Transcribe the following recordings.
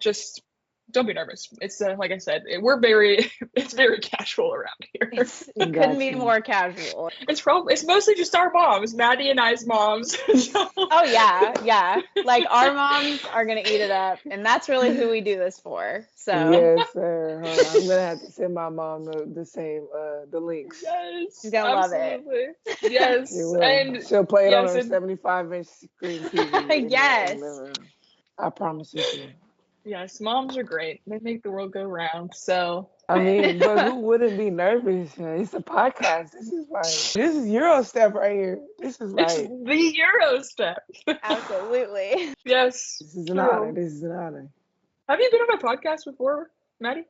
just don't be nervous. It's like I said, it's very casual around here. It couldn't be more casual. It's mostly just our moms, Maddie and I's moms. Oh yeah. Like our moms are gonna eat it up, and that's really who we do this for. So yes, sir. Hold on. I'm gonna have to send my mom the links. Yes, she's gonna love it. Yes, and she'll play it on her 75-inch screen TV. Yes, I promise you. Yes, moms are great. They make the world go round. So I mean, but who wouldn't be nervous? It's a podcast. This is Euro step right here. This is it's the Euro step. Absolutely. Yes. This is an honor. Have you been on my podcast before, Maddie?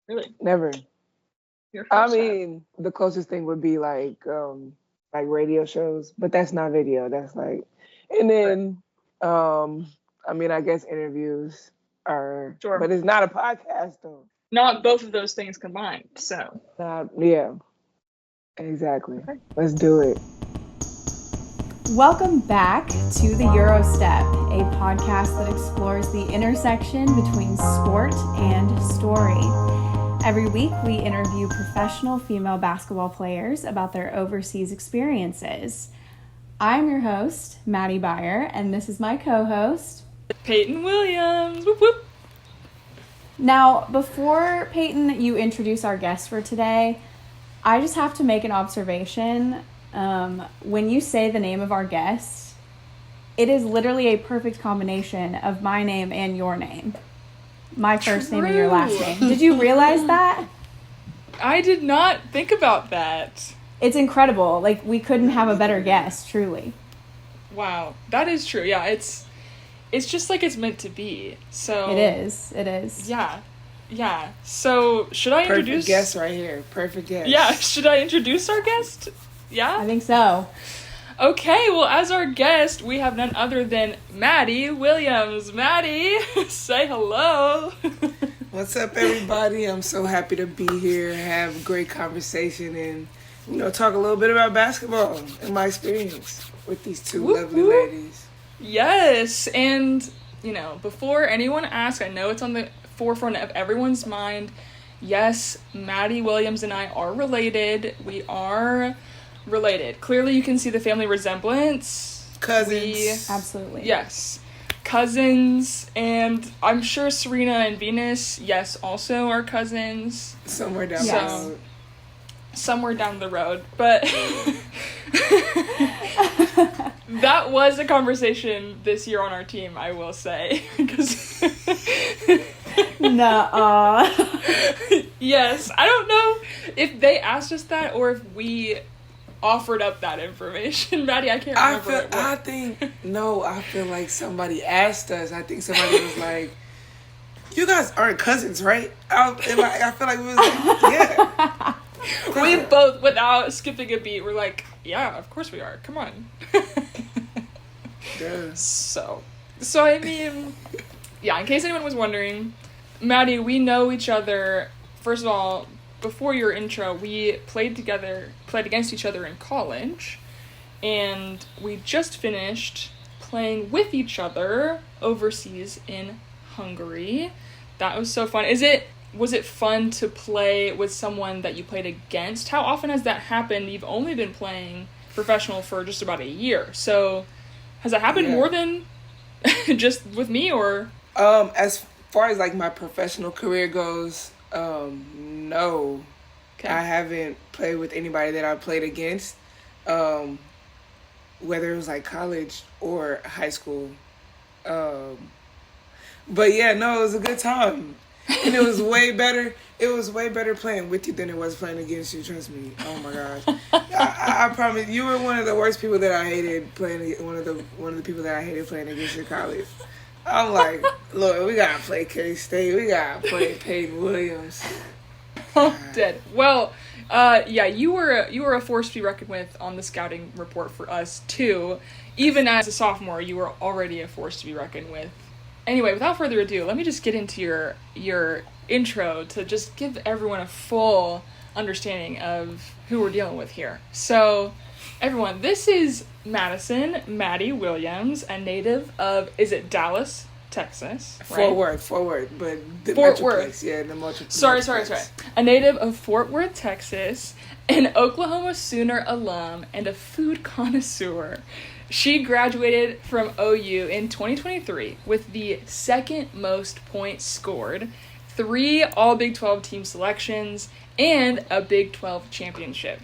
Really? Never. The closest thing would be like radio shows, but that's not video. That's like, and then I guess interviews are, sure. But it's not a podcast though. Not both of those things combined. So. Yeah. Exactly. Okay. Let's do it. Welcome back to the Euro Step, a podcast that explores the intersection between sport and story. Every week, we interview professional female basketball players about their overseas experiences. I'm your host, Maddie Beyer, and this is my co-host, Peyton Williams. Whoop, whoop. Now, before, Peyton, you introduce our guest for today, I just have to make an observation. When you say the name of our guest, it is literally a perfect combination of my name and your name. My first name and your last name. Did you realize that? I did not think about that. It's incredible. Like, we couldn't have a better guest, truly. Wow, that is true. Yeah, it's just like it's meant to be. So It is. Yeah. So, should I introduce... Perfect guest right here. Perfect guest. Yeah, should I introduce our guest? Yeah? I think so. Okay, well, as our guest, we have none other than Maddie Williams. Maddie, say hello. What's up, everybody? I'm so happy to be here, have a great conversation, and, talk a little bit about basketball and my experience with these two lovely ladies. Yes, and, before anyone asks, I know it's on the forefront of everyone's mind. Yes, Maddie Williams and I are related. We are related. Clearly, you can see the family resemblance. Cousins. Absolutely. Yes. Cousins, and I'm sure Serena and Venus, yes, also are cousins. Somewhere down the road. Somewhere down the road. But that was a conversation this year on our team, I will say. Nuh-uh. Yes, I don't know if they asked us that or if we offered up that information. Maddie, I can't remember. I feel like somebody asked us. I think somebody was like, you guys aren't cousins, right? I feel like we was like, yeah. We both, without skipping a beat, were like, yeah, of course we are. Come on. Yeah. So I mean, yeah, in case anyone was wondering, Maddie, we know each other, first of all, before your intro, we played against each other in college, and we just finished playing with each other overseas in Hungary. That was so fun. Was it fun to play with someone that you played against? How often has that happened? You've only been playing professional for just about a year, so has that happened more than just with me, or? As far as like my professional career goes, no. Okay. I haven't played with anybody that I played against, whether it was like college or high school. But yeah, no, it was a good time. And it was way better. It was way better playing with you than it was playing against you. Trust me. Oh my gosh. I promise you were one of the worst people that I hated playing. One of the people that I hated playing against in college. I'm like, look, we gotta play K-State. We gotta play Peyton Williams. Oh, dead. Well, yeah, you were a force to be reckoned with on the scouting report for us too. Even as a sophomore, you were already a force to be reckoned with. Anyway, without further ado, let me just get into your intro to just give everyone a full understanding of who we're dealing with here. So, everyone, this is Maddie Williams, a native of, is it Dallas, Texas. Fort Right? Worth, but the Fort Metroplex, Worth. yeah, the multi. Sorry. Metroplex. A native of Fort Worth, Texas, an Oklahoma Sooner alum, and a food connoisseur. She graduated from OU in 2023 with the second most points scored, 3 All Big 12 team selections, and a Big 12 championship.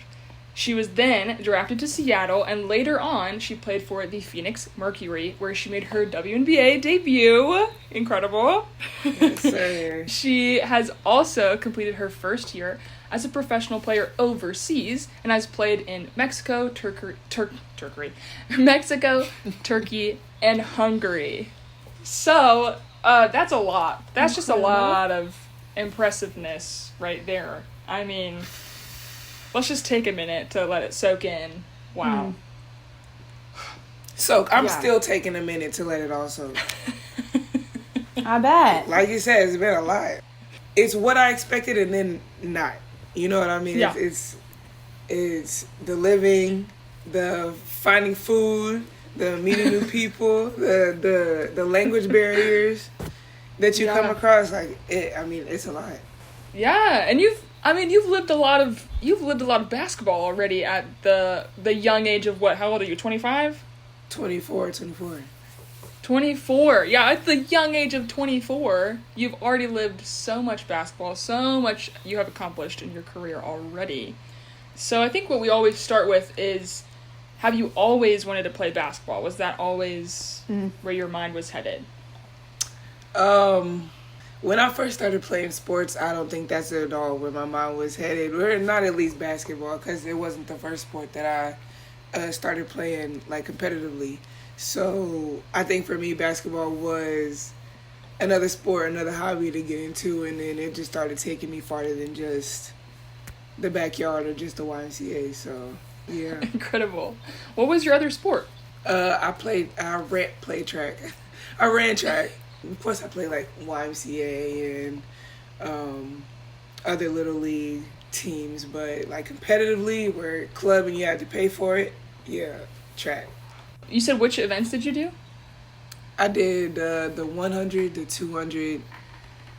She was then drafted to Seattle, and later on, she played for the Phoenix Mercury, where she made her WNBA debut. Incredible. Yes, sir. She has also completed her first year as a professional player overseas, and has played in Mexico, Mexico, Turkey, and Hungary. So, that's a lot. That's just a lot of impressiveness right there. I mean, let's just take a minute to let it soak in. Wow. So I'm Yeah. still taking a minute to let it all soak. I bet. Like you said, it's been a lot. It's what I expected and then not. You know what I mean? Yeah. It's the living, the finding food, the meeting new people, the language barriers that you come Yeah. across. Like it's a lot. Yeah, and you've lived a lot of basketball already at the young age of what? How old are you? 25? 24. 24. Yeah, at the young age of 24, you've already lived so much basketball, so much you have accomplished in your career already. So I think what we always start with is, have you always wanted to play basketball? Was that always where your mind was headed? When I first started playing sports, I don't think that's at all where my mind was headed. Or not at least basketball, because it wasn't the first sport that I started playing like competitively. So I think for me, basketball was another sport, another hobby to get into, and then it just started taking me farther than just the backyard or just the YMCA. So yeah. Incredible. What was your other sport? I played track. I ran track. Of course, I played like YMCA and other little league teams, but like competitively, where club and you had to pay for it, yeah, track. You said which events did you do? I did the 100, the 200,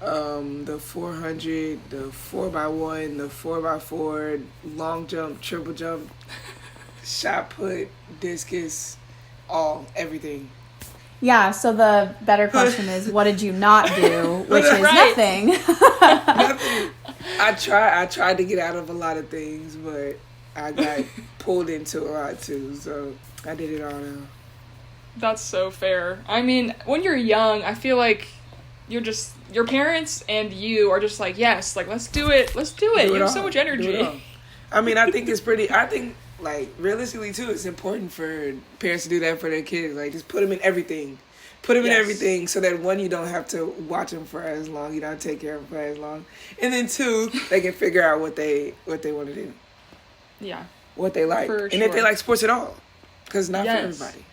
the 400, the 4x1, the 4x4, long jump, triple jump, shot put, discus, everything. Yeah, so the better question is, what did you not do? Which is Right. nothing. Nothing. I tried to get out of a lot of things, but I got pulled into a lot too, so I did it all now. That's so fair. I mean, when you're young, I feel like your parents and you are just like, yes, like, let's do it. You have so much energy. I mean, I think like realistically too, it's important for parents to do that for their kids. Like, just put them in everything. In everything, so that one, you don't have to watch them for as long. You don't take care of them for as long, and then two, they can figure out what they want to do. Yeah. What they like, For and if they sure. like sports at all, because not Yes. for everybody.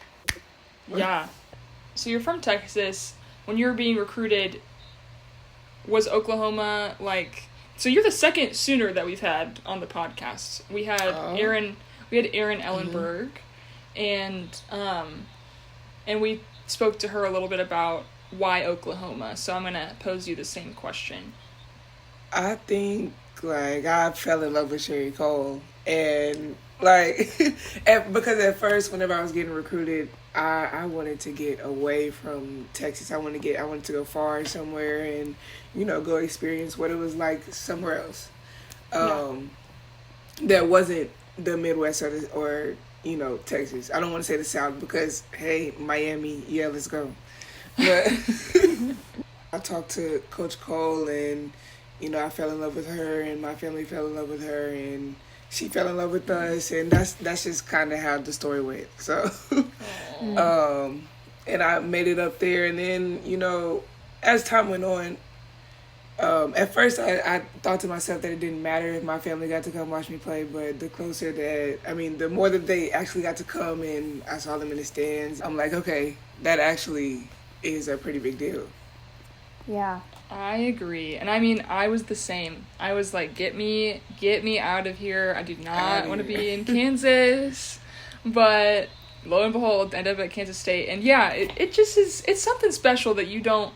Yeah. So you're from Texas. When you were being recruited, was Oklahoma like... So you're the second Sooner that we've had on the podcast. We had Aaron Ellenberg, and we spoke to her a little bit about why Oklahoma. So I'm going to pose you the same question. I think, like, I fell in love with Sherry Cole. And, like, because at first, whenever I was getting recruited, I wanted to get away from Texas. I wanted to go far somewhere and, go experience what it was like somewhere else. That wasn't the Midwest or Texas. I don't want to say the South because, hey, Miami, yeah, let's go. But I talked to Coach Cole, and I fell in love with her, and my family fell in love with her, and she fell in love with us, and that's just kind of how the story went. So, and I made it up there, and then as time went on, at first I thought to myself that it didn't matter if my family got to come watch me play, but the more that they actually got to come and I saw them in the stands, I'm like, okay, that actually is a pretty big deal. Yeah. I agree. And I mean, I was the same. I was like, get me out of here. I do not want to be in Kansas. But lo and behold, ended up at Kansas State. And yeah, it just is, it's something special that you don't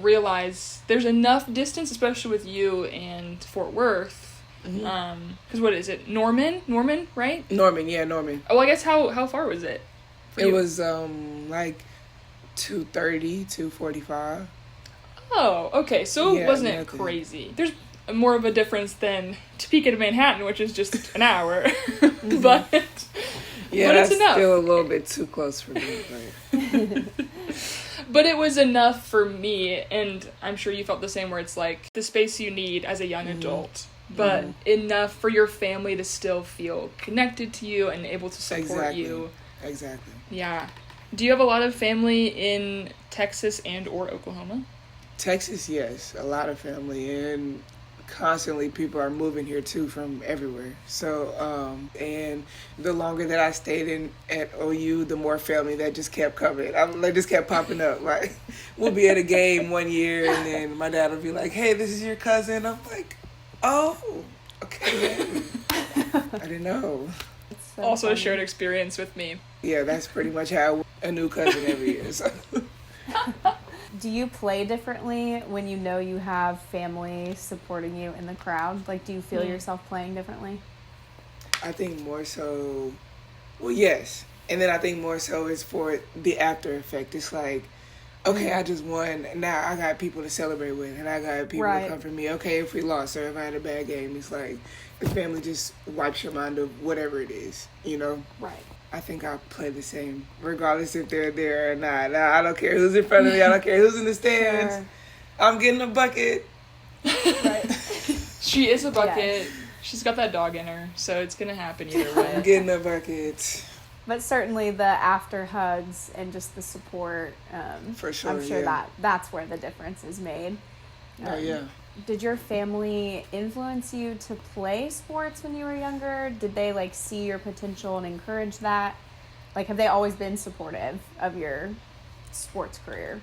realize there's enough distance, especially with you and Fort Worth. Because what is it? Norman, right? Norman, yeah, Norman. Oh, I guess how far was it? It was like 230, 245. Oh, okay. So it Yeah, wasn't nothing. crazy. There's more of a difference than Topeka to Manhattan, which is just an hour. But Yeah, but that's it's enough. still a little bit too close for me. But But it was enough for me, and I'm sure you felt the same, where it's like the space you need as a young adult, but enough for your family to still feel connected to you and able to support you. Exactly. Yeah. Do you have a lot of family in Texas and or Oklahoma? Texas, yes, a lot of family, and constantly people are moving here too from everywhere. So, and the longer that I stayed at OU, the more family that just kept coming. They just kept popping up. Like, we'll be at a game one year, and then my dad will be like, "Hey, this is your cousin." I'm like, "Oh, okay." I didn't know. So Also a funny. shared experience with me. Yeah, that's pretty much how a new cousin every year. So. Do you play differently when you know you have family supporting you in the crowd? Like, do you feel yourself playing differently? I think more so, well, yes. And then I think more so is for the after effect. It's like, okay, I just won. Now I got people to celebrate with, and I got people to come for me. Okay, if we lost or if I had a bad game, it's like the family just wipes your mind of whatever it is, you know? Right. I think I'll play the same, regardless if they're there or not. I don't care who's in front of me. I don't care who's in the stands. Sure. I'm getting a bucket. Right. She is a bucket. Yes. She's got that dog in her, so it's gonna happen either I'm way. getting a bucket. But certainly the after hugs and just the support, For sure, I'm sure yeah. that's where the difference is made. Oh, yeah. Did your family influence you to play sports when you were younger? Did they like see your potential and encourage that? Like, have they always been supportive of your sports career?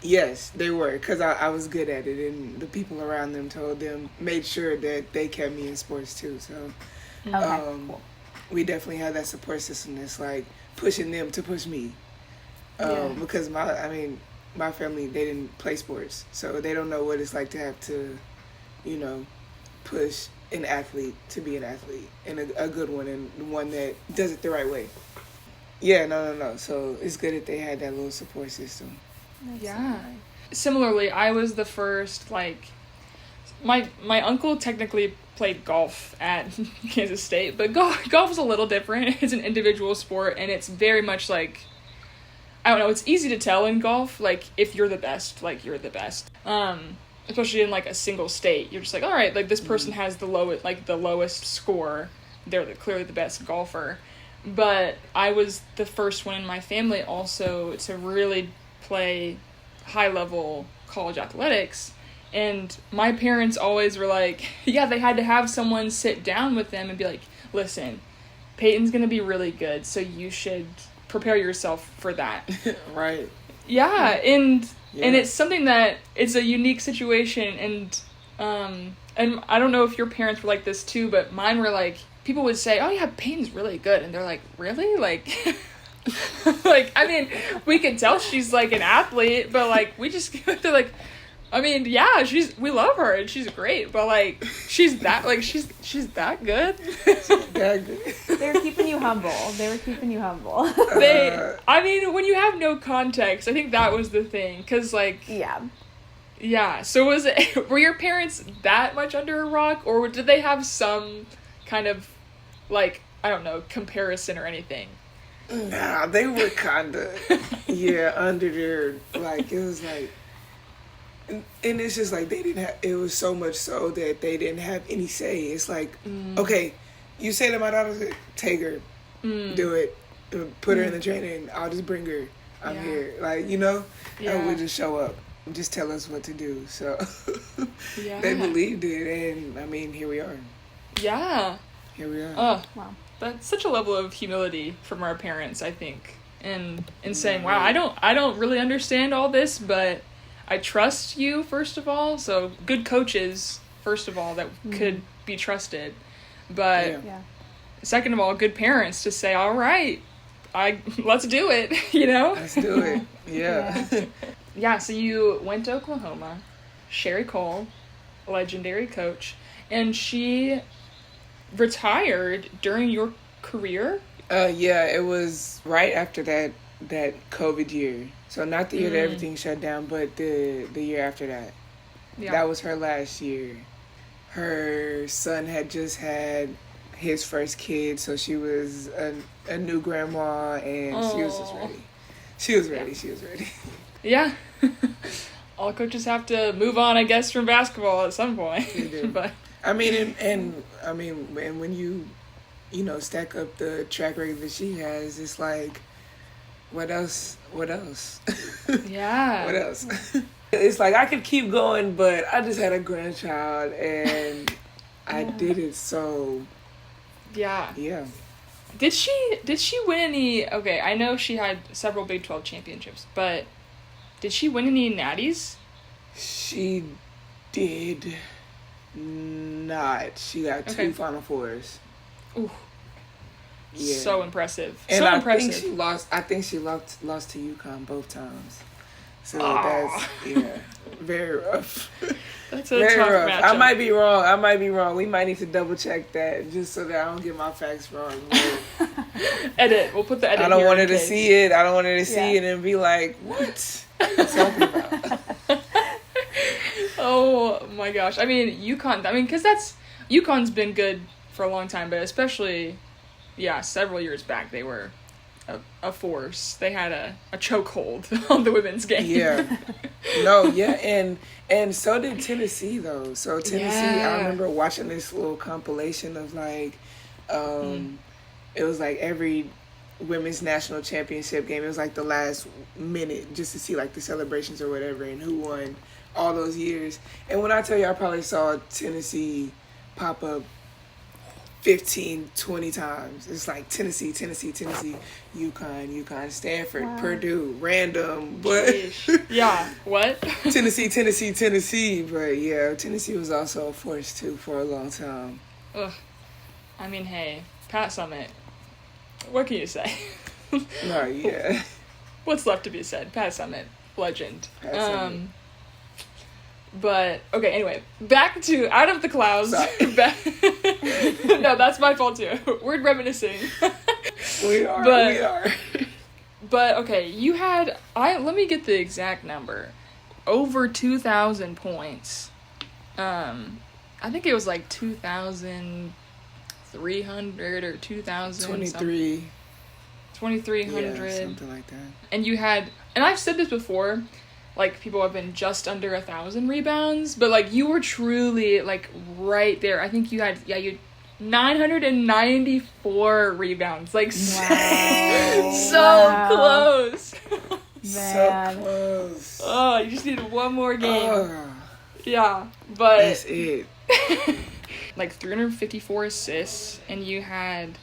Yes, they were, because I was good at it, and the people around them made sure that they kept me in sports too. So Okay, cool. we definitely had that support system that's like pushing them to push me. Yeah. Because my family, they didn't play sports, so they don't know what it's like to have to, you know, push an athlete to be an athlete, and a good one, and one that does it the right way. Yeah, no. So it's good that they had that little support system. Yeah. Similarly, I was the first, like, my uncle technically played golf at Kansas State, but golf is a little different. It's an individual sport, and it's very much like, I don't know, it's easy to tell in golf, like, if you're the best, like, you're the best. Especially in, like, a single state. You're just like, all right, like, this person has the lowest score. They're clearly the best golfer. But I was the first one in my family also to really play high-level college athletics. And my parents always were like, yeah, they had to have someone sit down with them and be like, listen, Peyton's going to be really good, so you should prepare yourself for that. Right. Yeah, and it's something that it's a unique situation, and I don't know if your parents were like this too, but mine were like, people would say, oh yeah, Peyton's really good, and they're like, really? Like, like, I mean, we can tell she's like an athlete, but like, they're like, I mean, yeah, we love her and she's great, but like, she's that good. That good. They were keeping you humble. I mean, when you have no context, I think that was the thing, because like, yeah, so were your parents that much under a rock, or did they have some kind of, like, I don't know, comparison or anything? Nah, they were kinda, under there, like, it was like, and it's just like, it was so much so that they didn't have any say. It's like, okay, you say to my daughter, take her, do it, put her in the training, I'll just bring her, I'm here, like, you know, and we just show up, just tell us what to do, so, they believed it, and, I mean, here we are. Yeah. Here we are. Oh, wow. That's such a level of humility from our parents, I think, and saying, wow, I don't really understand all this, but I trust you, first of all. So good coaches, first of all, that could be trusted. But second of all, good parents to say, all right, let's do it, you know? Let's do it. Yeah. Yeah, so you went to Oklahoma. Sherry Cole, legendary coach, and she retired during your career? Yeah, it was right after that COVID year. So not the year that everything shut down, but the year after that. Yeah. That was her last year. Her son had just had his first kid, so she was a new grandma, and she was just ready. She was ready. She was ready. Yeah. All coaches have to move on, I guess, from basketball at some point. They do. But I mean, and when you stack up the track record that she has, it's like, what else? yeah. What else? It's like I could keep going, but I just had a grandchild, and I did it. So Yeah. yeah. Did she win any? Okay, I know she had several Big 12 championships, but did she win any natties? She did not. She got Okay. 2 Final Fours. Ooh. Yeah. So impressive. And so I impressive. think she lost. I think she lost to UConn both times. So Aw. that's very rough. That's a Very tough rough. matchup. I might be wrong. We might need to double check that just so that I don't get my facts wrong. Edit. We'll put the edit. I don't here want her in to case. see it. I don't want her to see Yeah. it and be like, "What are you talking about?" Oh my gosh. I mean, UConn. I mean, because UConn's been good for a long time, but especially, several years back, they were a force. They had a chokehold on the women's game. Yeah. No, yeah, and so did Tennessee though. So Tennessee, Yeah. I remember watching this little compilation of like, it was like every women's national championship game. It was like the last minute just to see like the celebrations or whatever and who won all those years. And when I tell you, I probably saw Tennessee pop up 15, 20 times. It's like Tennessee, UConn, Stanford, Wow. Purdue, random, but Sheesh. Yeah. What? Tennessee. But yeah, Tennessee was also a force too for a long time. Ugh. I mean, hey, Pat Summitt. What can you say? No, yeah. What's left to be said? Pat Summitt, legend. Pat Summitt. But okay, anyway, back to Out of the Clouds. Sorry. No, that's my fault too. We're reminiscing. We are. But okay, you had let me get the exact number. Over 2,000 points. I think it was like 2,300 or 2,000. 23. 2,300. Yeah, something like that. And you had, and I've said this before, like, people have been just under 1,000 rebounds, but, like, you were truly, like, right there. I think you had 994 rebounds. Like, so Wow. close. So Man. close. Oh, you just needed one more game. Oh, Yeah, but, that's it. like, 354 assists, and you had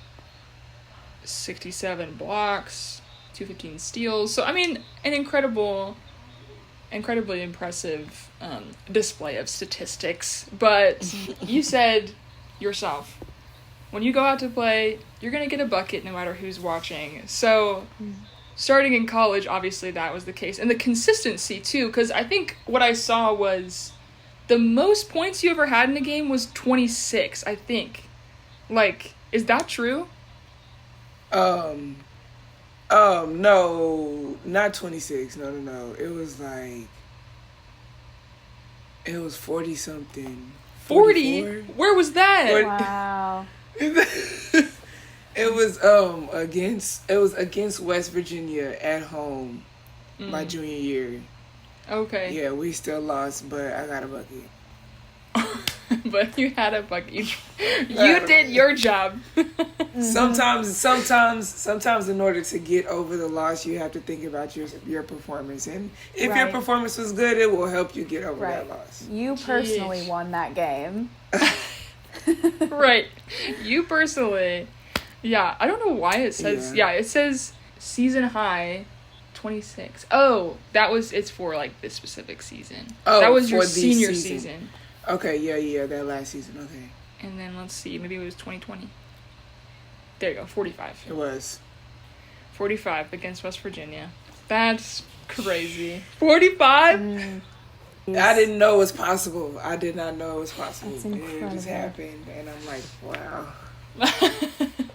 67 blocks, 215 steals. So, I mean, an incredibly impressive display of statistics. But you said yourself, when you go out to play, you're going to get a bucket no matter who's watching. So starting in college, obviously that was the case. And the consistency, too, because I think what I saw was the most points you ever had in a game was 26, I think. Like, is that true? No, not 26. No. It was like, it was 40 something. 40? 44? Where was that? 40. Wow. It was against West Virginia at home my junior year. Okay. Yeah, we still lost, but I got a bucket. But you had a bucket. You did your job. Sometimes in order to get over the loss, you have to think about your performance, and if your Right. performance was good, it will help you get over Right. that loss. You personally Jeez. won that game. Right. You personally. Yeah, I don't know why it says. Yeah. Yeah, it says season high 26. Oh, it's for like this specific season. Oh, that was your for the senior season. season. Okay, yeah, that last season. Okay, And then let's see, maybe it was 2020. There you go, 45. it was. 45 against West Virginia. That's crazy. 45? I didn't know it was possible. I did not know it was possible. That's It incredible. just happened, and I'm like, wow.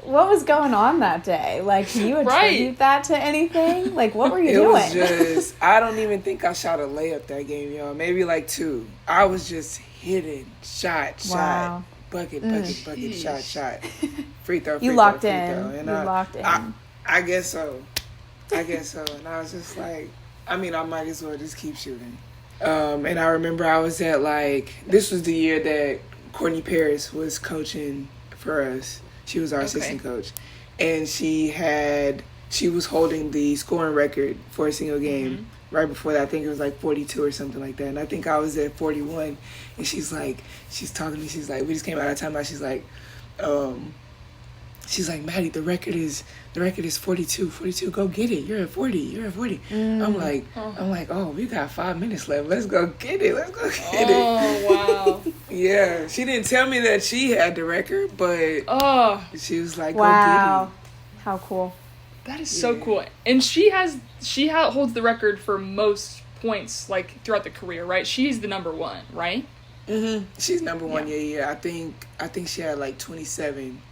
What was going on that day? Like, can you attribute that to anything? Like, what were you doing? Was just, I don't even think I shot a layup that game, y'all. Maybe like 2. I was just hitting, shot, bucket, shot. Free throw, You locked in. Locked in. I guess so. And I was just like, I mean, I might as well just keep shooting. And I remember I was at this was the year that Courtney Paris was coaching for us. She was our assistant coach. And she was holding the scoring record for a single game. Mm-hmm. Right before that, I think it was 42 or something like that. And I think I was at 41. And she's talking to me. She's like, we just came out of timeout. She's like, Maddie, the record is 42. 42, go get it. You're at 40. I'm like, oh, we got 5 minutes left. Let's go get it. Oh, wow. Yeah, she didn't tell me that she had the record, but she was like, go wow. get it. How cool. That is so cool. And she holds the record for most points throughout the career, right? She's the number 1, right? Mm-hmm. She's number 1. Yeah. I think she had 27.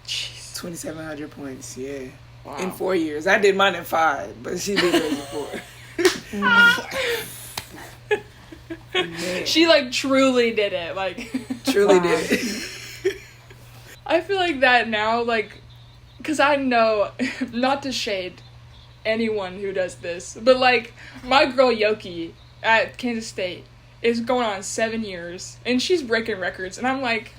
Jeez. 2,700 points, yeah. Wow. In 4 years. I did mine in 5, but she did it in 4. She truly did it. Truly did it. I feel like that now, because I know, not to shade anyone who does this, but my girl Yoki at Kansas State is going on 7 years, and she's breaking records, and I'm like,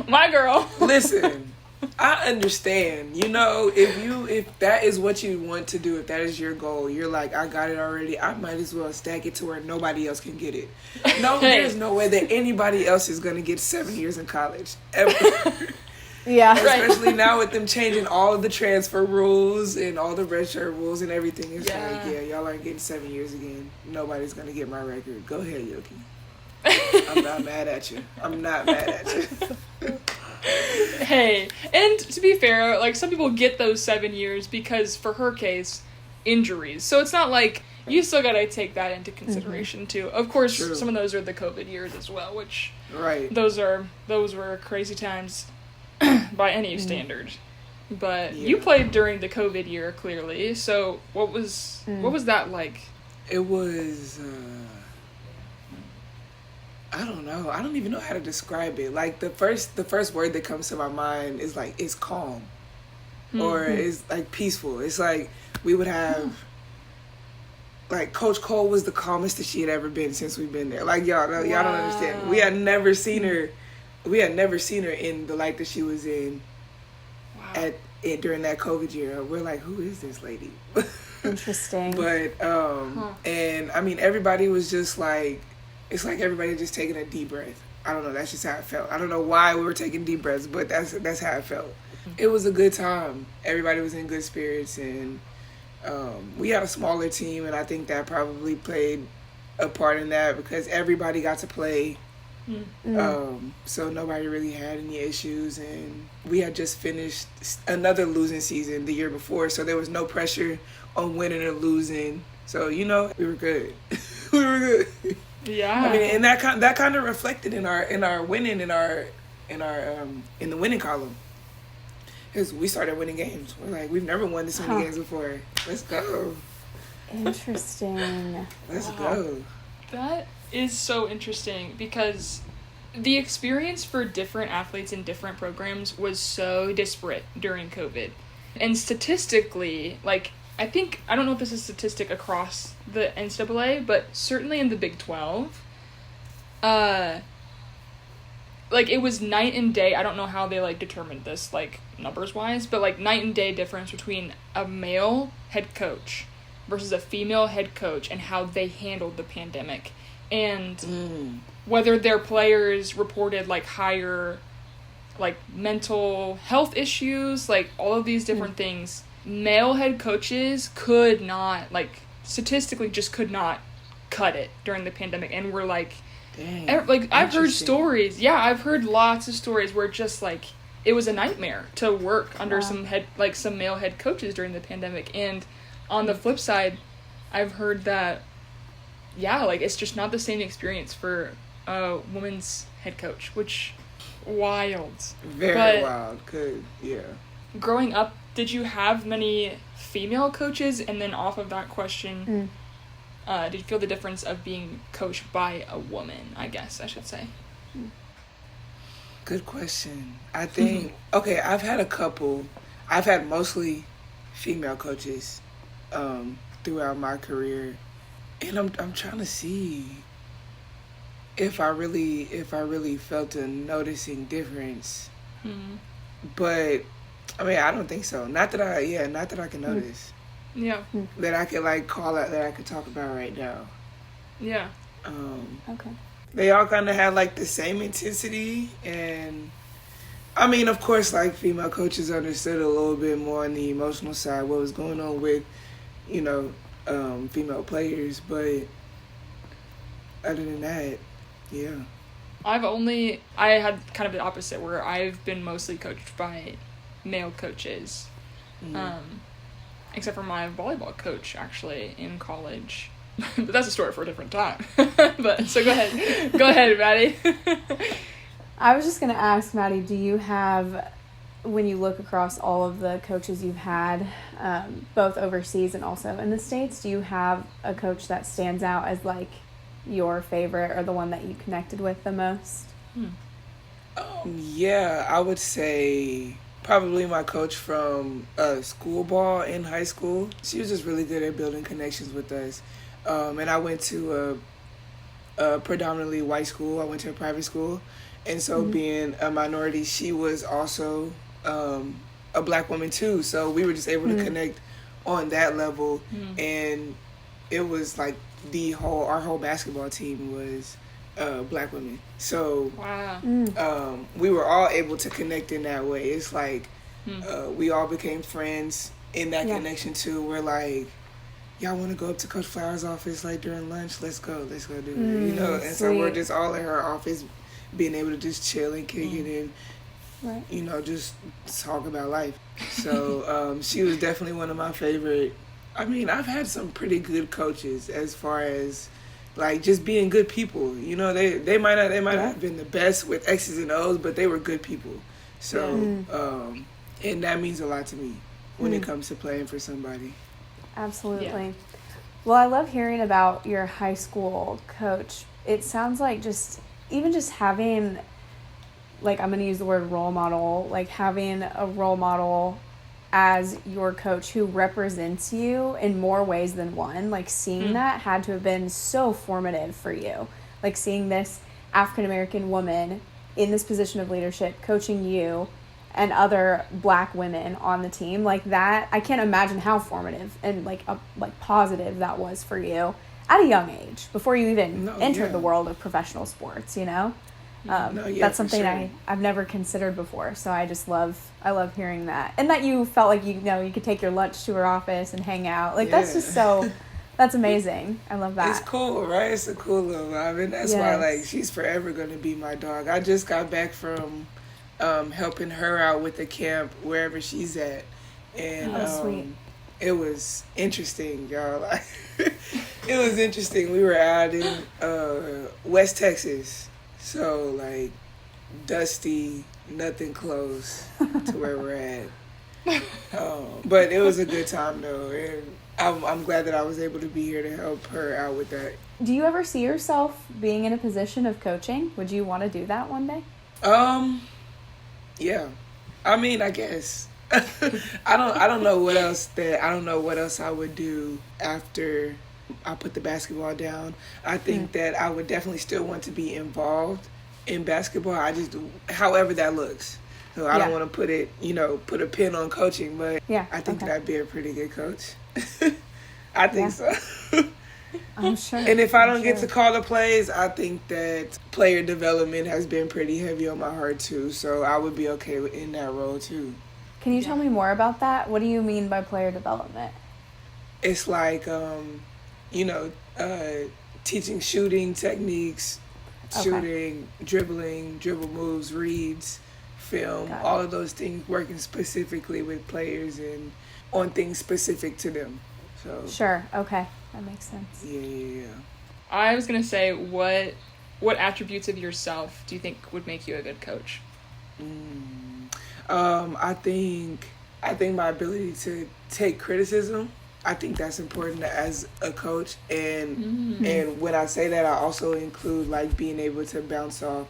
my girl. Listen, I understand. If that is what you want to do, if that is your goal, you're like, I got it already. I might as well stack it to where nobody else can get it. No, there's no way that anybody else is going to get 7 years in college ever. Yeah, especially now with them changing all of the transfer rules and all the redshirt rules and everything. It's y'all aren't getting 7 years again. Nobody's going to get my record. Go ahead, Yoki. I'm not mad at you. Hey, and to be fair, some people get those 7 years because, for her case, injuries. So it's not you still gotta take that into consideration too. Of course, True. Some of those are the COVID years as well, which those were crazy times by any standard. But you played during the COVID year, clearly. So what was that like? It was. I don't know. I don't even know how to describe it. The first word that comes to my mind is it's calm, or it's peaceful. It's we would have. Coach Cole was the calmest that she had ever been since we've been there. Y'all don't understand. We had never seen her. We had never seen her in the light that she was in. Wow. During that COVID year. We're like, who is this lady? Interesting. But and I mean, everybody was just it's like everybody just taking a deep breath. I don't know. That's just how it felt. I don't know why we were taking deep breaths, but that's how it felt. It was a good time. Everybody was in good spirits, and we had a smaller team, and I think that probably played a part in that because everybody got to play. So nobody really had any issues, and we had just finished another losing season the year before, so there was no pressure on winning or losing. So we were good. We were good. Yeah. I mean, and that kind of reflected in our winning in the winning column. Because we started winning games. We're we've never won this many games before. Let's go. Interesting. Let's go. That is so interesting because the experience for different athletes in different programs was so disparate during COVID. And statistically, I don't know if this is a statistic across the NCAA, but certainly in the Big 12, it was night and day. I don't know how they determined this numbers wise, but night and day difference between a male head coach versus a female head coach and how they handled the pandemic, and whether their players reported higher mental health issues, all of these different things. Male head coaches could not statistically just could not cut it during the pandemic, and we're dang, I've heard stories. Yeah, I've heard lots of stories where just it was a nightmare to work under Wow. some male head coaches during the pandemic. And on the flip side, I've heard that, yeah, like, it's just not the same experience for a woman's head coach, which, wild. Very wild. Good, yeah. Growing up, did you have many female coaches? And then off of that question, did you feel the difference of being coached by a woman, I guess I should say? Good question. I think, okay, I've had mostly female coaches throughout my career. And I'm trying to see if I really felt a noticing difference. But I mean, I don't think so. Not that I can notice. Yeah. That I could like call out, that I could talk about right now. Yeah. Okay. They all kind of had like the same intensity, and I mean, of course, like female coaches understood a little bit more on the emotional side what was going on with, female players, but other than that, yeah. I had kind of the opposite, where I've been mostly coached by male coaches. Except for my volleyball coach, actually, in college. But that's a story for a different time. But, so go ahead, Maddie. I was just going to ask, Maddie, do you have, when you look across all of the coaches you've had, both overseas and also in the States, do you have a coach that stands out as, like, your favorite or the one that you connected with the most? Yeah, I would say probably my coach from school ball in high school. She was just really good at building connections with us. And I went to a predominantly white school. I went to a private school. And so being a minority, she was also a black woman too. So we were just able to connect on that level. And it was like our whole basketball team was black women. So we were all able to connect in that way. It's like we all became friends in that connection too. We're like, y'all want to go up to Coach Flower's office like during lunch? Let's go do it. And so we're just all in her office, being able to just chill and kick it and just talk about life. So she was definitely one of my favorite. I mean, I've had some pretty good coaches as far as like just being good people. They might not have been the best with X's and O's, but they were good people. So and that means a lot to me when it comes to playing for somebody. Absolutely. Yeah. Well, I love hearing about your high school coach. It sounds like just having, like, I'm going to use the word role model, like having a role model as your coach who represents you in more ways than one, like seeing that had to have been so formative for you. Like seeing this African-American woman in this position of leadership coaching you and other black women on the team, like that, I can't imagine how formative and like positive that was for you at a young age before you even entered the world of professional sports. That's something I've never considered before. So I love hearing that, and that you felt like you could take your lunch to her office and hang out. Like that's just that's amazing. I love that. It's cool, right? It's a cool little vibe, and that's why like she's forever gonna be my dog. I just got back from helping her out with the camp wherever she's at, and sweet. It was interesting, y'all. Like, it was interesting. We were out in West Texas, so like dusty, nothing close to where we're at. But it was a good time though, and I'm glad that I was able to be here to help her out with that. Do you ever see yourself being in a position of coaching? Would you want to do that one day? Yeah. I mean, I guess. I don't know what else I would do after I put the basketball down. I think that I would definitely still want to be involved in basketball. However that looks. So I don't want to put a pin on coaching, but I think that I'd be a pretty good coach. I think so. I'm sure. And if I don't get to call the plays, I think that player development has been pretty heavy on my heart too. So I would be okay in that role too. Can you tell me more about that? What do you mean by player development? It's like, teaching shooting techniques, shooting, dribbling, dribble moves, reads, film, Got it. all of those things, working specifically with players and on things specific to them. So Sure. Okay. That makes sense. yeah. I was gonna say, what attributes of yourself do you think would make you a good coach? I think my ability to take criticism. I think that's important as a coach, and when I say that, I also include like being able to bounce off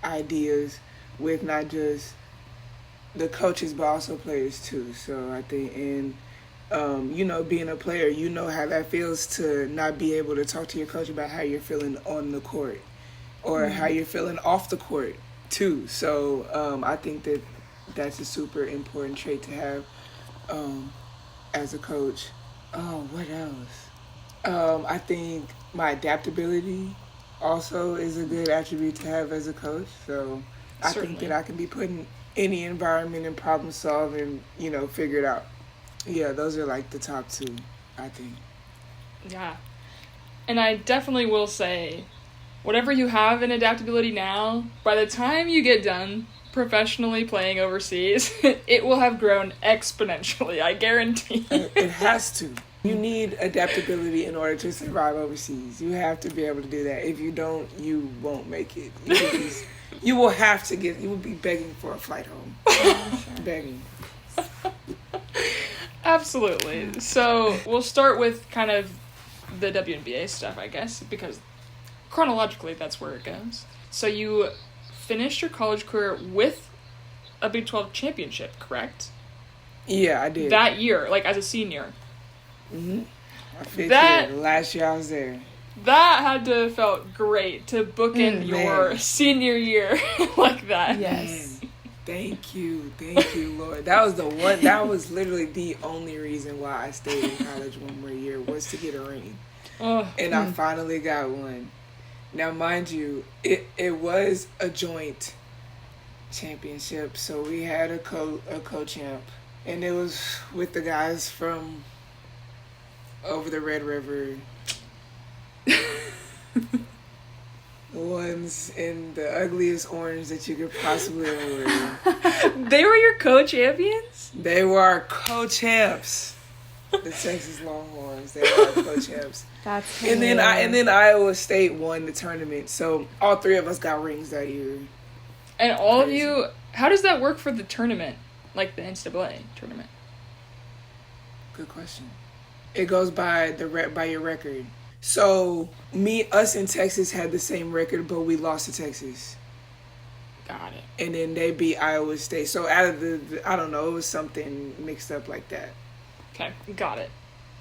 ideas with not just the coaches but also players too. So I think, and being a player, you know how that feels to not be able to talk to your coach about how you're feeling on the court or how you're feeling off the court too. So I think that's a super important trait to have as a coach. Oh, what else? I think my adaptability also is a good attribute to have as a coach. So I think that I can be put in any environment and problem solve and, figure it out. Yeah, those are like the top two, I think. Yeah. And I definitely will say, whatever you have in adaptability now, by the time you get done professionally playing overseas, it will have grown exponentially, I guarantee. It has to. You need adaptability in order to survive overseas. You have to be able to do that. If you don't, you won't make it. You will be begging for a flight home. Begging. Absolutely. So we'll start with kind of the WNBA stuff, I guess, because chronologically that's where it goes. So you finished your college career with a Big 12 championship, correct? Yeah, I did. That year, like as a senior. Mm-hmm. I fit there. Last year I was there. That had to have felt great to bookend your senior year like that. Yes. Man. Thank you, Lord. That was literally the only reason why I stayed in college one more year was to get a ring. And I finally got one. Now, mind you, it was a joint championship, so we had a co-champ, and it was with the guys from over the Red River. The ones in the ugliest orange that you could possibly ever wear. They were your co-champions? They were our co-champs. The Texas Longhorns. They were our co-champs. That's and then Iowa State won the tournament. So all three of us got rings that year. And all of you, how does that work for the tournament? Like the NCAA tournament? Good question. It goes by by your record. So us in Texas had the same record, but we lost to Texas. Got it. And then they beat Iowa State. So out of the I don't know, it was something mixed up like that. Okay, got it.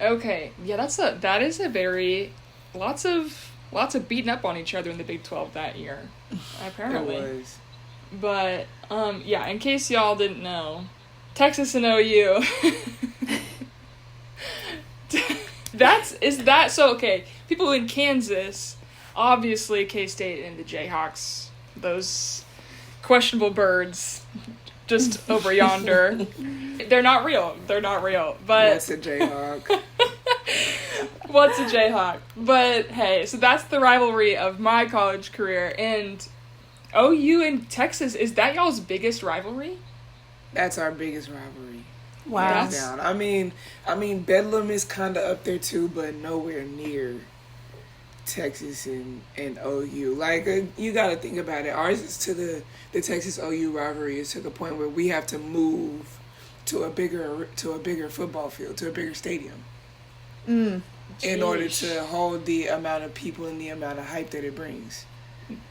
Okay, yeah, that is a very lots of beating up on each other in the Big 12 that year, apparently. It was. But yeah, in case y'all didn't know, Texas and OU. So okay, people in Kansas, obviously K-State and the Jayhawks, those questionable birds just over yonder. They're not real. But What's a Jayhawk? What's a Jayhawk? But hey, so that's the rivalry of my college career. And OU and Texas, is that y'all's biggest rivalry? That's our biggest rivalry. Wow. Hands down. I mean, Bedlam is kind of up there too, but nowhere near Texas and OU. Like, you got to think about it. Ours is to the Texas OU rivalry is to the point where we have to move to a bigger football field, to a bigger stadium, in order to hold the amount of people and the amount of hype that it brings.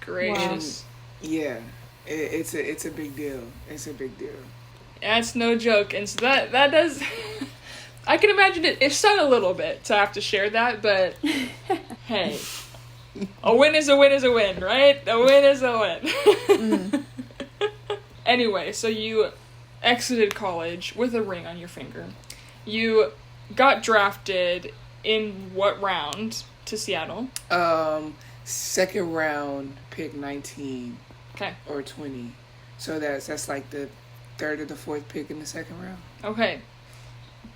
Gracious. Yeah, it's a big deal. It's a big deal. That's no joke. And so that does... I can imagine it stung a little bit to have to share that, but hey, a win is a win is a win, right? A win is a win. Anyway, so you exited college with a ring on your finger. You got drafted in what round to Seattle? Second round, pick 19. Okay. Or 20. So that's like the third or the fourth pick in the second round. Okay.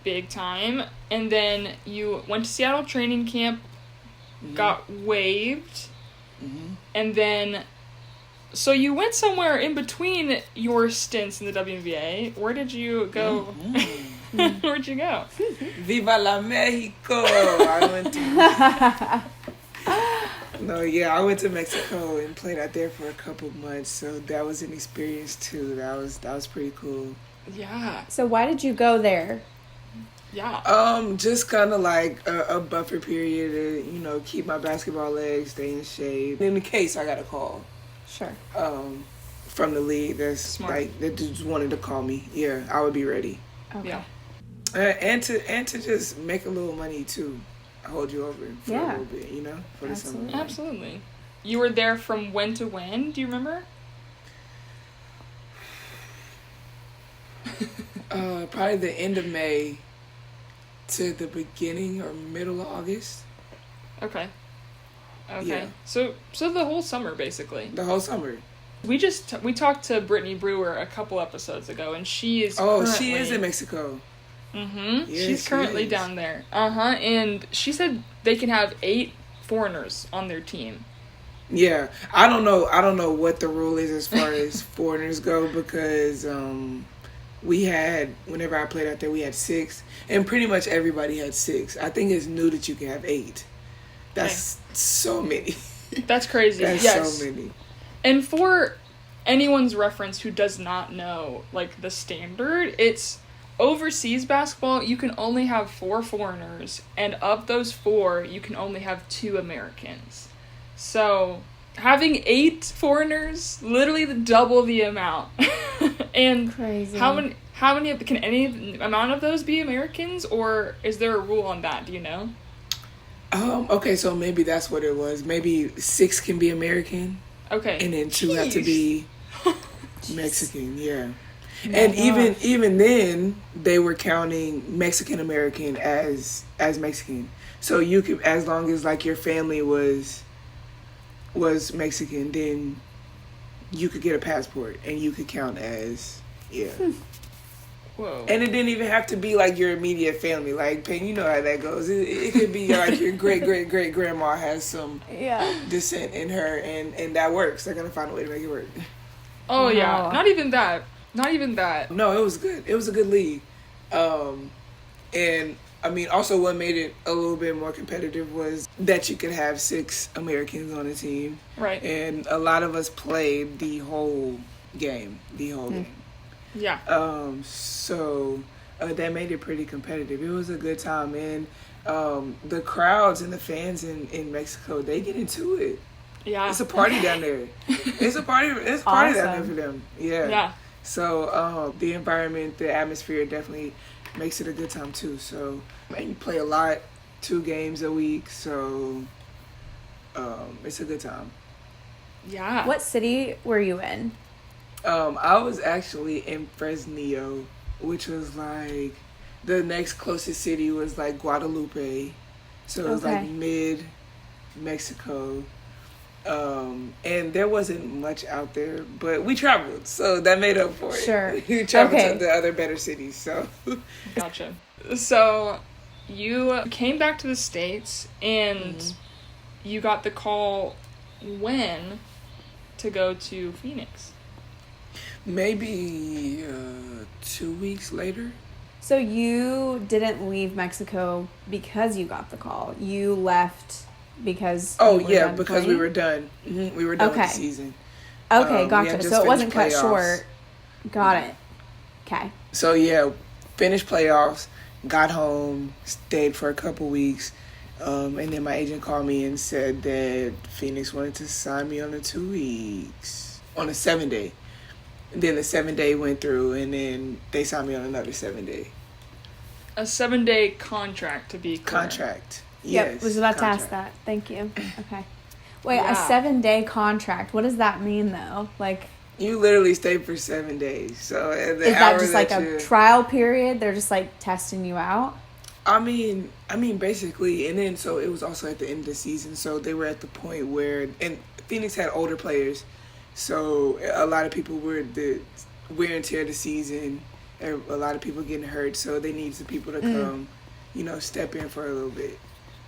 Big time. And then you went to Seattle training camp, got waived, and then So you went somewhere in between your stints in the WNBA. Where did you go? Where'd you go? Viva la Mexico! I went to... No, yeah, I went to Mexico and played out there for a couple months, so that was an experience too. That was pretty cool. Yeah. So why did you go there? Yeah. Just kind of like a buffer period to, keep my basketball legs, stay in shape. In the case I got a call. Sure. From the league that's Smart. like that just wanted to call me. Yeah, I would be ready. Okay. Yeah. And to just make a little money too. Hold you over for a little bit, for the summer. Absolutely. Absolutely. You were there from when to when? Do you remember? Probably the end of May to the beginning or middle of August. Okay. Okay. Yeah. So the whole summer basically. The whole summer. We talked to Brittany Brewer a couple episodes ago, and she is. She is in Mexico. Mm-hmm. Yes, She's currently she is. down there. And she said they can have 8 foreigners on their team. Yeah, I don't know what the rule is as far as foreigners go, because we had, whenever I played out there, we had 6, and pretty much everybody had 6. I think it's new that you can have 8. That's so many. That's crazy. That's yes. so many. And for anyone's reference who does not know like the standard, it's overseas basketball, you can only have 4 foreigners, and of those 4, you can only have 2 Americans. So having 8 foreigners, literally the double the amount. And Crazy. How many can any amount of those be Americans, or is there a rule on that? Do you know? Okay, so maybe that's what it was. Maybe 6 can be American. Okay. And then 2 have to be Mexican, yeah. Oh And my even then, they were counting Mexican American as Mexican. So you could, as long as like your family was Mexican, then you could get a passport and you could count as Whoa. And it didn't even have to be like your immediate family. Like Peyton, you know how that goes. It could be like your great grandma has some descent in her, and that works. They're gonna find a way to make it work. Oh yeah. Wow. Not even that. No, it was good. It was a good league. And I mean, also what made it a little bit more competitive was that you could have 6 Americans on a team. Right. And a lot of us played the whole game. Yeah. So that made it pretty competitive. It was a good time. And the crowds and the fans in Mexico, they get into it. Yeah. It's a party down there. It's a party down there for them. Yeah. Yeah. So the environment, the atmosphere definitely makes it a good time too. So and you play a lot, 2 games a week, so it's a good time. Yeah. What city were you in? I was actually in Fresnillo, which was like the next closest city was like Guadalupe, so it was like mid Mexico. And there wasn't much out there, but we traveled, so that made up for it. Sure. We traveled to the other better cities, so. Gotcha. So you came back to the States and you got the call when to go to Phoenix? Maybe 2 weeks later. So you didn't leave Mexico because you got the call. You left because Oh you were yeah, done because playing? we were done. We were done with the season. Okay, We gotcha. had just So it wasn't cut finished playoffs. short. Got it. Okay. So yeah, finished playoffs, got home, stayed for a couple weeks, and then my agent called me and said that Phoenix wanted to sign me on a 2 weeks, on a 7-day. And then the 7-day went through, and then they signed me on another 7-day. A 7-day contract, to be clear. Contract. Yep, Yes, was about to ask contract. that. Thank you. Okay. Wait, Yeah. a 7-day contract. What does that mean though? Like, You literally stay for 7 days. So at the is hour that just like a you- trial period? They're just like testing you out? I mean, basically, and then so it was also at the end of the season. So they were at the point where, and Phoenix had older players, so a lot of people were the wear and tear of the season. A lot of people getting hurt, so they needed some people to come, step in for a little bit.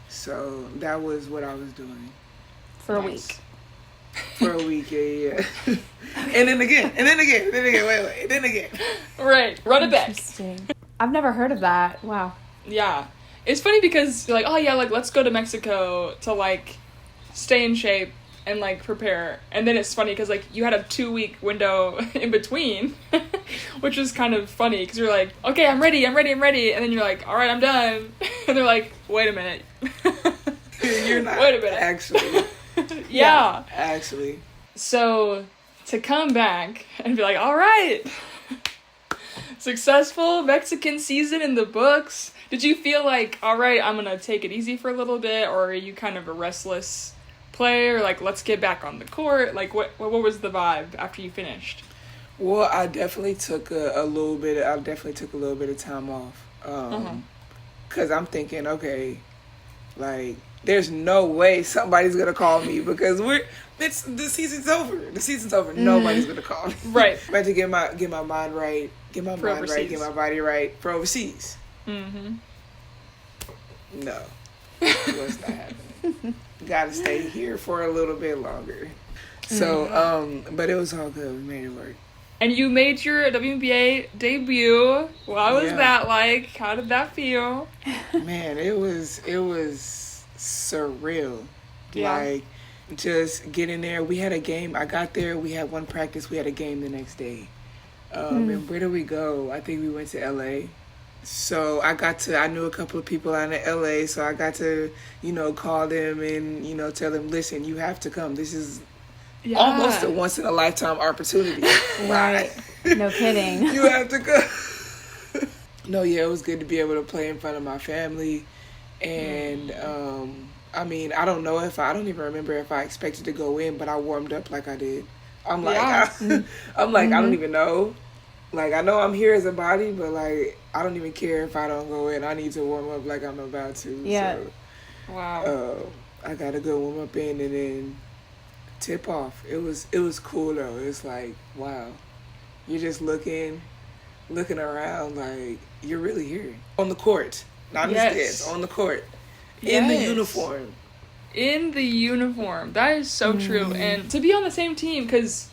So that was what I was doing. For a Nice. week. For a week, yeah. And then again, wait, then again. Right, run it back. Interesting. I've never heard of that. Wow. Yeah. It's funny because you're like, oh yeah, like let's go to Mexico to like stay in shape and like prepare. And then it's funny because like you had a 2-week window in between, which is kind of funny because you're like, okay, I'm ready. And then you're like, all right, I'm done. And they're like, wait a minute. You're not. Wait a minute. Actually. Yeah. Actually. So to come back and be like, all right, successful Mexican season in the books. Did you feel like, all right, I'm going to take it easy for a little bit? Or are you kind of a restless player? Like, let's get back on the court. Like, what was the vibe after you finished? Well, I definitely took a little bit of time off. Because I'm thinking, okay, like, there's no way somebody's going to call me because the season's over. Nobody's going to call me. Right. I had to get my mind right, get my body right for overseas. Mm-hmm. No. It was not happening. Gotta stay here for a little bit longer. So, but it was all good. We made it work. And you made your WNBA debut. What was that like? How did that feel? Man, it was surreal. Yeah. Like, just getting there. We had a game. I got there. We had one practice. We had a game the next day. And where did we go? I think we went to LA. So I knew a couple of people out in LA, so I got to, call them and, tell them, listen, you have to come. This is almost a once in a lifetime opportunity. Right. No kidding. You have to go. No, yeah, it was good to be able to play in front of my family. And, I don't even remember if I expected to go in, but I warmed up like I did. I'm like, I don't even know. Like, I know I'm here as a body, but, like, I don't even care if I don't go in. I need to warm up like I'm about to. Yeah. So, wow. I got to go warm up in and then tip off. It was cool, though. It's like, wow. You're just looking around like you're really here. On the court. Not in the stands, on the court. In the uniform. In the uniform. That is so true. And to be on the same team, because,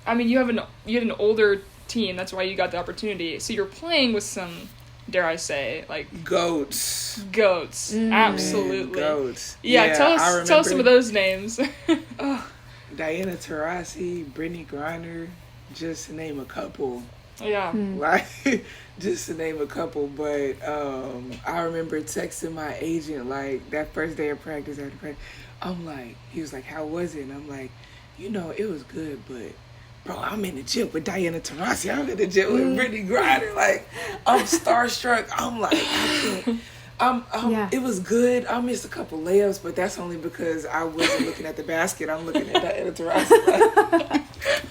you had an older team, that's why you got the opportunity. So you're playing with some, dare I say, like goats. Absolutely. Man, goats. Yeah, tell us some of those names. Diana Taurasi, Brittany Griner, just to name a couple. Yeah. Like, just to name a couple. But I remember texting my agent like that first day of practice after practice. He was like, how was it? And I'm like, it was good, but bro, I'm in the gym with Diana Taurasi. I'm in the gym with Brittany Griner. Like, I'm starstruck. I'm like, I can't. It was good. I missed a couple layups, but that's only because I wasn't looking at the basket. I'm looking at Diana Taurasi.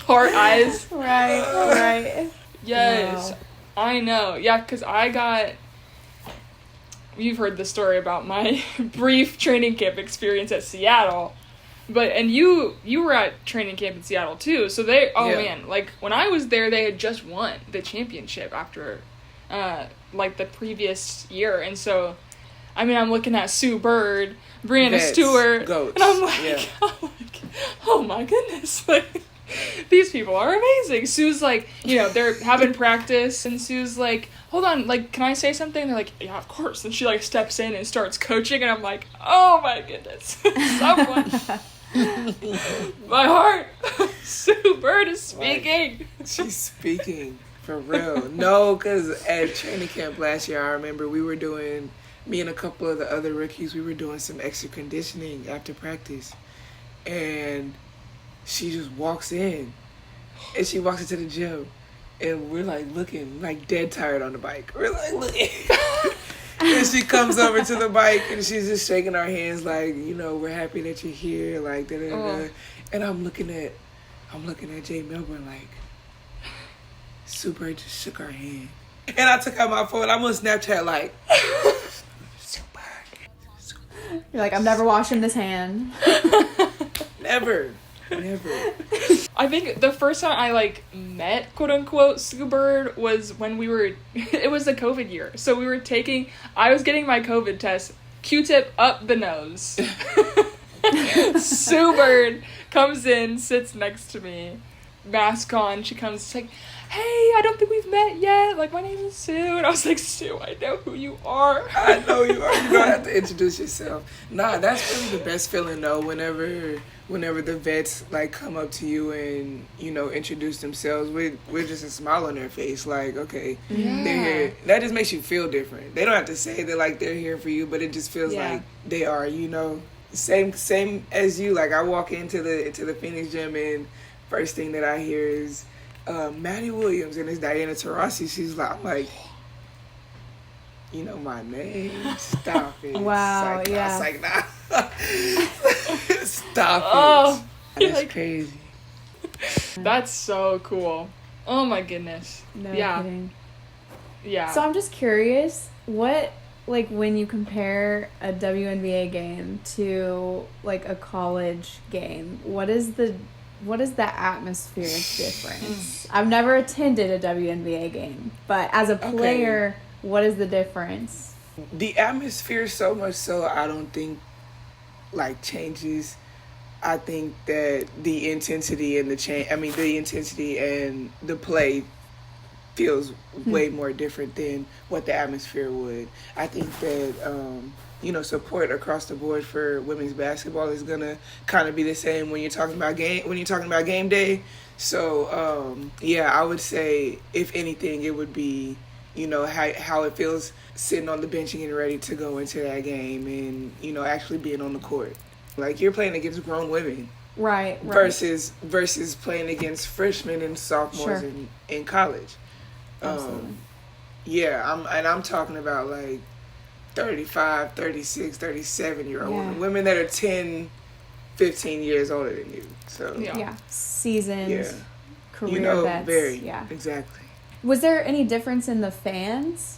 Heart eyes. Right. Yes. Wow. I know. Yeah, because you've heard the story about my brief training camp experience at Seattle. And you were at training camp in Seattle too, so man, like when I was there, they had just won the championship after, like the previous year, and so, I'm looking at Sue Bird, Brianna Stewart, goats. And I'm like, oh my goodness, like these people are amazing. Sue's like, they're having practice, and Sue's like, hold on, like, can I say something? They're like, yeah, of course. And she like steps in and starts coaching, and I'm like, oh my goodness, someone. My heart. Sue Bird is speaking. Like, she's speaking for real. No, because at training camp last year, I remember me and a couple of the other rookies, we were doing some extra conditioning after practice. And she just walks in. And she walks into the gym. And we're like looking like dead tired on the bike. We're like looking. And she comes over to the bike and she's just shaking our hands like, we're happy that you're here, like da-da-da-da. And I'm looking at Jay Melbourne like, Sue Bird just shook our hand. And I took out my phone. I'm on Snapchat like, Sue Bird. You're like, I'm never washing this hand. Never. I think the first time I met quote unquote Sue Bird was when it was the COVID year. So I was getting my COVID test, Q-tip up the nose. Sue Bird comes in, sits next to me, mask on. She comes, she's like, hey, I don't think we've met yet. Like, my name is Sue. And I was like, Sue, I know who you are. I know you are. You don't have to introduce yourself. Nah, that's really the best feeling though. Whenever the vets like come up to you and introduce themselves with just a smile on their face, like okay, they're here. That just makes you feel different. They don't have to say that like they're here for you, but it just feels like they are. Same as you. Like I walk into the Phoenix gym and first thing that I hear is Maddie Williams, and it's Diana Taurasi. She's like, I'm like, you know my name. Stop it. Wow. It's Yeah. like, nah. Stop it. Oh, That's like- crazy. That's so cool. Oh my goodness. No Yeah. kidding. Yeah. So I'm just curious, what, like, when you compare a WNBA game to like a college game, what is the atmosphere difference? I've never attended a WNBA game, but as a player, what is the difference? The atmosphere so much so I don't think like changes. I think that the intensity and the intensity and the play feels way more different than what the atmosphere would. I think that support across the board for women's basketball is gonna kind of be the same when you're talking about game day. So I would say if anything, it would be how it feels sitting on the bench and getting ready to go into that game and actually being on the court. Like you're playing against grown women, Right. versus playing against freshmen and sophomores in college. Absolutely. I'm talking about like 35, 36, 37-year-old Yeah. women that are 10, 15 years older than you. So Yeah. Seasoned career vets. Exactly. Was there any difference in the fans?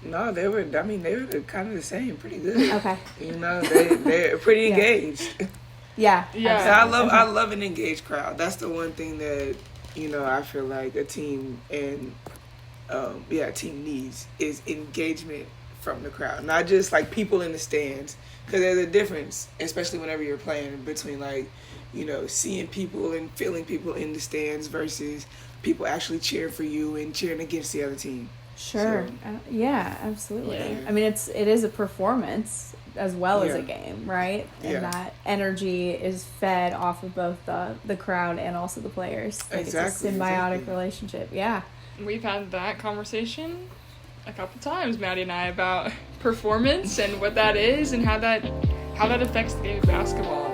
No, they were kind of the same, pretty good. Okay. They're pretty engaged. Yeah. Yeah. So I love an engaged crowd. That's the one thing that I feel like a team and a team needs is engagement from the crowd, not just like people in the stands. Because there's a difference, especially whenever you're playing, between like seeing people and feeling people in the stands versus people actually cheering for you and cheering against the other team. Sure. So, yeah, absolutely. Yeah. I mean, it is a performance as well as a game, right? And Yeah. that energy is fed off of both the crowd and also the players. Like Exactly, It's a symbiotic exactly. relationship. Yeah. We've had that conversation a couple times, Maddie and I, about performance and what that is and how that affects the game of basketball.